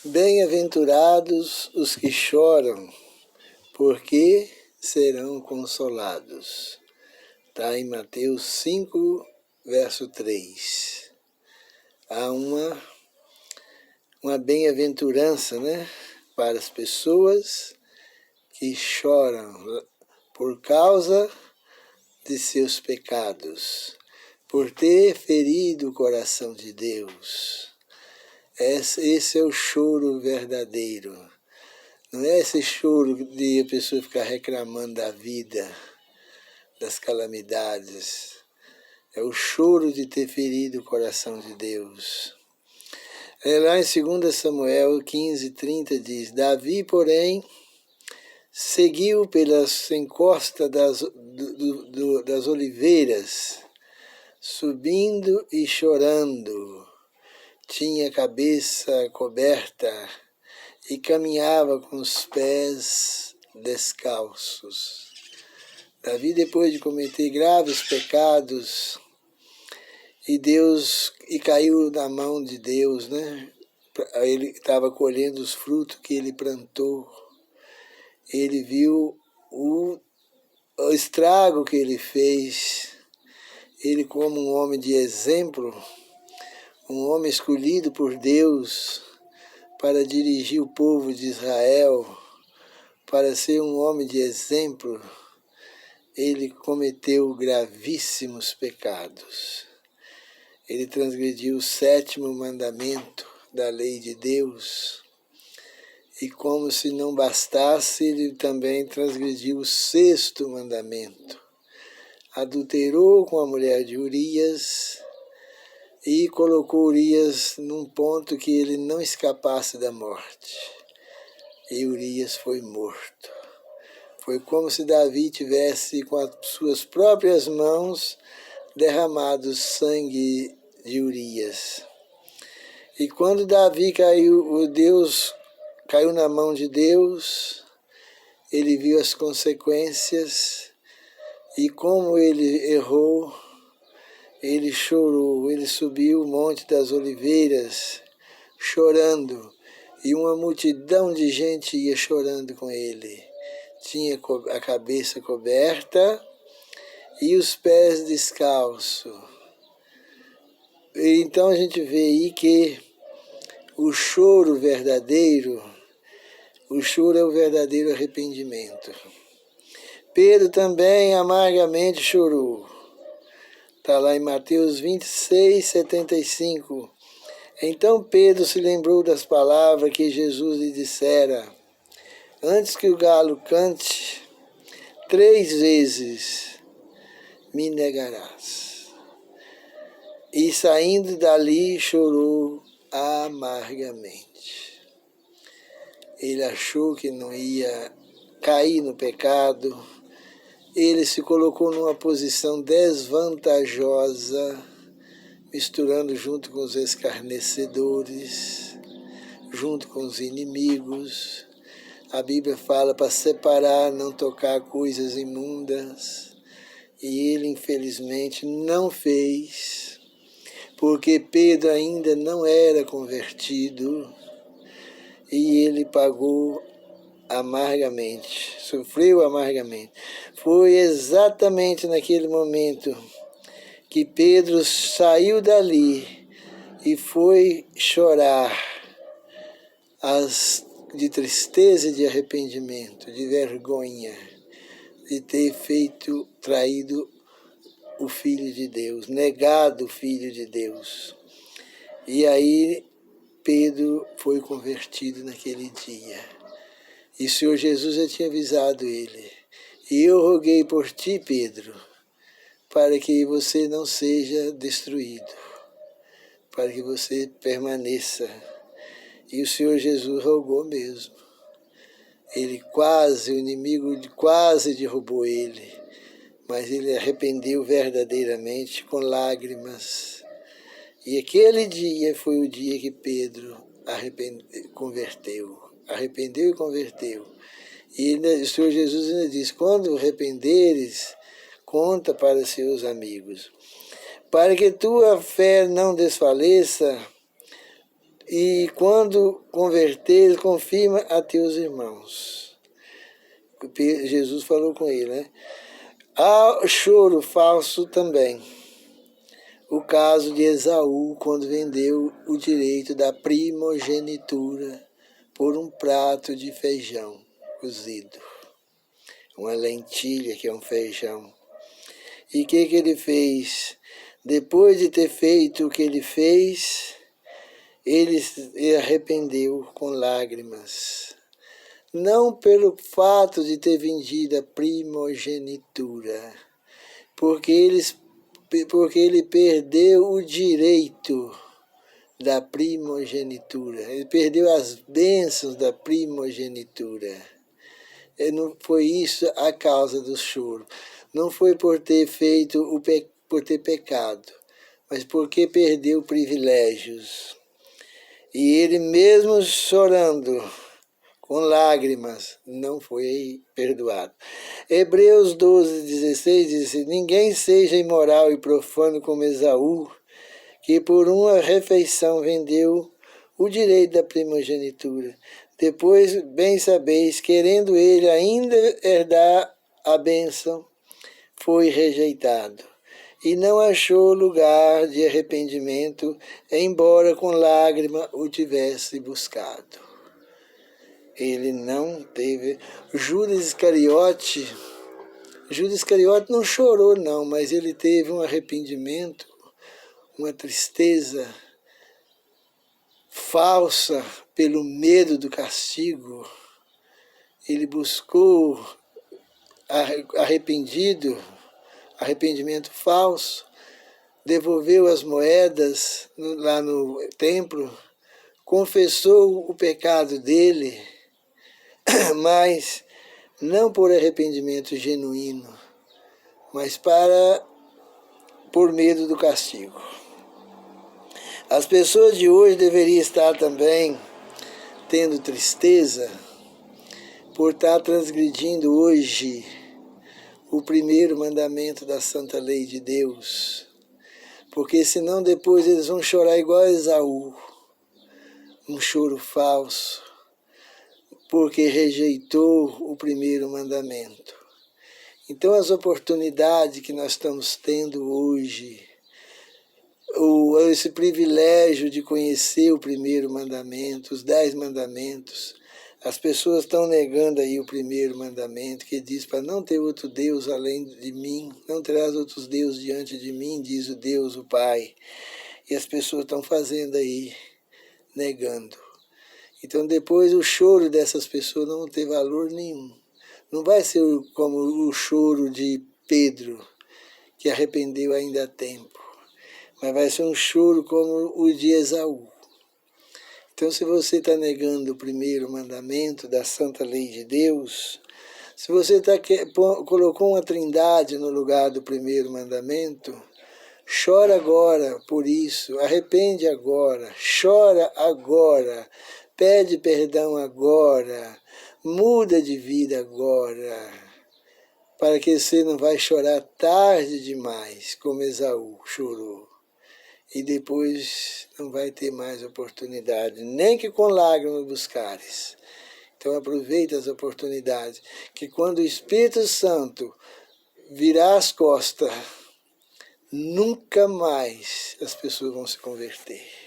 Bem-aventurados os que choram, porque serão consolados. Está em Mateus 5, verso 3. Há uma bem-aventurança, né, para as pessoas que choram por causa de seus pecados, por ter ferido o coração de Deus. Esse é o choro verdadeiro. Não é esse choro de a pessoa ficar reclamando da vida, das calamidades. É o choro de ter ferido o coração de Deus. Lá em 2 Samuel 15:30 diz: Davi, porém, seguiu pelas encostas das oliveiras, subindo e chorando. Tinha a cabeça coberta e caminhava com os pés descalços. Davi, depois de cometer graves pecados, e caiu na mão de Deus, né? Ele estava colhendo os frutos que ele plantou. Ele viu o estrago que ele fez. Ele, como um homem de exemplo, um homem escolhido por Deus para dirigir o povo de Israel, para ser um homem de exemplo, ele cometeu gravíssimos pecados. Ele transgrediu o 7º mandamento da lei de Deus. E como se não bastasse, ele também transgrediu o 6º mandamento. Adulterou com a mulher de Urias e colocou Urias num ponto que ele não escapasse da morte. E Urias foi morto. Foi como se Davi tivesse, com as suas próprias mãos, derramado sangue de Urias. E quando Davi caiu na mão de Deus, ele viu as consequências e como ele errou, ele chorou, ele subiu o Monte das Oliveiras chorando e uma multidão de gente ia chorando com ele. Tinha a cabeça coberta e os pés descalços. Então a gente vê aí que o choro verdadeiro, o choro é o verdadeiro arrependimento. Pedro também amargamente chorou. Está lá em Mateus 26:75. Então Pedro se lembrou das palavras que Jesus lhe dissera: antes que o galo cante, 3 vezes me negarás. E saindo dali chorou amargamente. Ele achou que não ia cair no pecado. Ele se colocou numa posição desvantajosa, misturando junto com os escarnecedores, junto com os inimigos. A Bíblia fala para separar, não tocar coisas imundas. E ele, infelizmente, não fez, porque Pedro ainda não era convertido e ele pagou amargamente, sofreu amargamente. Foi exatamente naquele momento que Pedro saiu dali e foi chorar de tristeza e de arrependimento, de vergonha, de ter traído o Filho de Deus, negado o Filho de Deus. E aí Pedro foi convertido naquele dia. E o Senhor Jesus já tinha avisado ele: e eu roguei por ti, Pedro, para que você não seja destruído, para que você permaneça. E o Senhor Jesus rogou mesmo. O inimigo quase derrubou ele, mas ele arrependeu verdadeiramente com lágrimas. E aquele dia foi o dia que Pedro arrependeu e converteu. E o Senhor Jesus ainda diz: quando arrependeres, conta para seus amigos. Para que tua fé não desfaleça, e quando converteres, confirma a teus irmãos. Jesus falou com ele, né? Há choro falso também. O caso de Esaú, quando vendeu o direito da primogenitura por um prato de feijão cozido. Uma lentilha, que é um feijão. E o que ele fez? Depois de ter feito o que ele fez, ele se arrependeu com lágrimas. Não pelo fato de ter vendido a primogenitura, porque ele perdeu o direito da primogenitura. Ele perdeu as bênçãos da primogenitura. Não foi isso a causa do choro. Não foi por ter feito por ter pecado, mas porque perdeu privilégios. E ele mesmo chorando, com lágrimas, não foi perdoado. Hebreus 12:16 diz: ninguém seja imoral e profano como Esaú, que por uma refeição vendeu o direito da primogenitura. Depois, bem sabeis, querendo ele ainda herdar a bênção, foi rejeitado. E não achou lugar de arrependimento, embora com lágrima o tivesse buscado. Ele não teve. Judas Iscariote não chorou não, mas ele teve um arrependimento, uma tristeza falsa pelo medo do castigo. Ele buscou arrependimento falso, devolveu as moedas lá no templo, confessou o pecado dele, mas não por arrependimento genuíno, mas por medo do castigo. As pessoas de hoje deveriam estar também tendo tristeza por estar transgredindo hoje o primeiro mandamento da santa lei de Deus, porque senão depois eles vão chorar igual a Esaú, um choro falso, porque rejeitou o primeiro mandamento. Então as oportunidades que nós estamos tendo hoje, esse privilégio de conhecer o primeiro mandamento, os 10 mandamentos, as pessoas estão negando aí o primeiro mandamento, que diz para não ter outro Deus além de mim, não terás outros deuses diante de mim, diz o Deus, o Pai. E as pessoas estão fazendo aí, negando. Então depois o choro dessas pessoas não tem valor nenhum. Não vai ser como o choro de Pedro, que arrependeu ainda há tempo, mas vai ser um choro como o de Esaú. Então, se você está negando o primeiro mandamento da santa lei de Deus, se você colocou uma trindade no lugar do primeiro mandamento, chora agora por isso, arrepende agora, chora agora, pede perdão agora, muda de vida agora, para que você não vai chorar tarde demais, como Esaú chorou. E depois não vai ter mais oportunidade, nem que com lágrimas buscares. Então aproveita as oportunidades, que quando o Espírito Santo virar as costas, nunca mais as pessoas vão se converter.